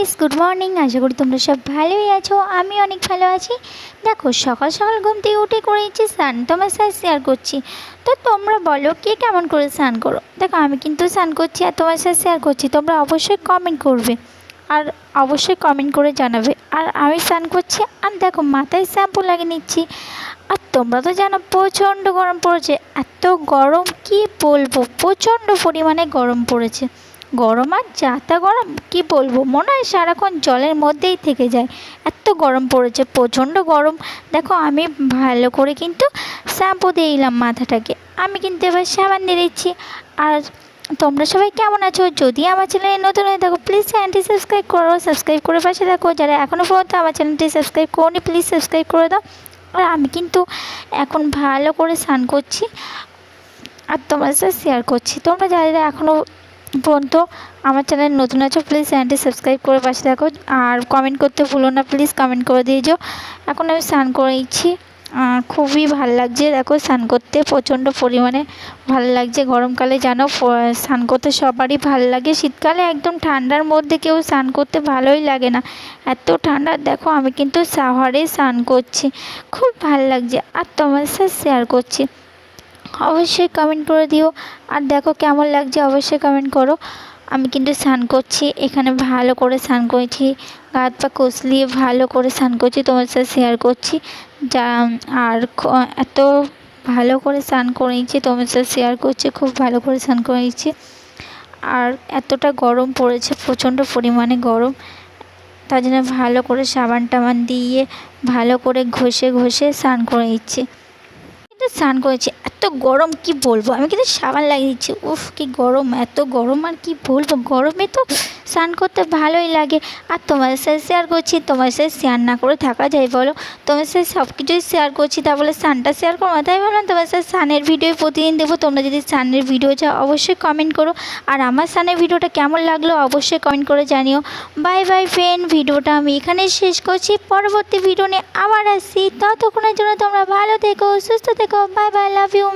Guys, good morning. আশা করি তোমরা সব ভালোই আছো। আমি অনেক ভালো আছি। দেখো, সকাল সকাল ঘুম থেকে উঠে করেছি স্নান, তোমার সাথে শেয়ার করছি। তো তোমরা বলো কে কেমন করে স্নান করো। দেখো, আমি কিন্তু স্নান করছি আর তোমার সাথে শেয়ার করছি। তোমরা অবশ্যই কমেন্ট করবে আর অবশ্যই কমেন্ট করে জানাবে। আর আমি স্নান করছি আর দেখো মাথায় শ্যাম্পু লাগিয়ে নিচ্ছি। আর তোমরা তো জানো প্রচণ্ড গরম পড়েছে। এত গরম কি বলবো, প্রচণ্ড পরিমাণে গরম পড়েছে। গরম আর যাতা গরম কি বলবো, মনে হয় সারাক্ষণ জলের মধ্যেই থেকে যায়, এত গরম পড়েছে, প্রচণ্ড গরম। দেখো, আমি ভালো করে কিন্তু শ্যাম্পু দিয়ে দিলাম মাথাটাকে। আমি কিন্তু এবার সাবান দিয়ে দিচ্ছি। আর তোমরা সবাই কেমন আছো? যদি আমার চ্যানেলে নতুন হয়ে থাকো প্লিজ চ্যানেলটি সাবস্ক্রাইব করো, সাবস্ক্রাইব করে পাশে থাকো। যারা এখনও পর্যন্ত আমার চ্যানেলটি সাবস্ক্রাইব করোনি প্লিজ সাবস্ক্রাইব করে দাও। আর আমি কিন্তু এখন ভালো করে স্নান করছি আর তোমার সাথে শেয়ার করছি। তোমরা যারা এখনও পর্যন্ত আমার চ্যানেল নতুন আছো প্লিজ চ্যানেলটি সাবস্ক্রাইব করে পাশে থাকো। আর কমেন্ট করতে ভুলো না, প্লিজ কমেন্ট করে দিয়ে যাও। এখন আমি স্নান করেছি, খুবই ভালো লাগছে। দেখো, স্নান করতে প্রচণ্ড পরিমাণে ভালো লাগছে। গরমকালে জানো স্নান করতে সবারই ভালো লাগে, শীতকালে একদম ঠান্ডার মধ্যে কেউ স্নান করতে ভালোই লাগে না, এত ঠান্ডা। দেখো, আমি কিন্তু শাওয়ারে স্নান করছি, খুব ভালো লাগছে আর তোমার সাথে শেয়ার করছি। অবশ্যই কমেন্ট করে দিও। আর দেখো কেমন লাগছে অবশ্যই কমেন্ট করো। আমি কিন্তু স্নান করছি, এখানে ভালো করে স্নান করেছি, গা হাত পা কষলিয়ে ভালো করে স্নান করছি, তোমার সাথে শেয়ার করছি। যা আর এত ভালো করে স্নান করেছি, তোমার সাথে শেয়ার করছি, খুব ভালো করে স্নান করেছি। আর এতটা গরম পড়েছে, প্রচণ্ড পরিমাণে গরম, তার জন্য ভালো করে সাবান টাবান দিয়ে ভালো করে ঘষে ঘষে স্নান করে নিচ্ছি। স্নান করেছি, এত গরম কি বলবো, আমি কিন্তু সাবান লাগিয়ে দিচ্ছি। উফ কি গরম, এত গরম আর কি বলবো, গরমে তো স্নান করতে ভালোই লাগে। আর তোমাদের সাথে শেয়ার করছি, তোমার সাথে শেয়ার না করে থাকা যায় বলো? তোমার সাথে সব কিছুই শেয়ার করছি, তা বলে স্নানটা শেয়ার করো না? তাই বললাম তোমার সাথে স্নানের ভিডিও প্রতিদিন দেবো। তোমরা যদি স্নানের ভিডিও চাও অবশ্যই কমেন্ট করো। আর আমার স্নানের ভিডিওটা কেমন লাগলো অবশ্যই কমেন্ট করে জানিও। বাই বাই ফ্রেন্ড, ভিডিওটা আমি এখানেই শেষ করছি। পরবর্তী ভিডিও নিয়ে আবার আসছি, ততক্ষণের জন্য তোমরা ভালো থেকো, সুস্থ থেকো। Bye bye, love you.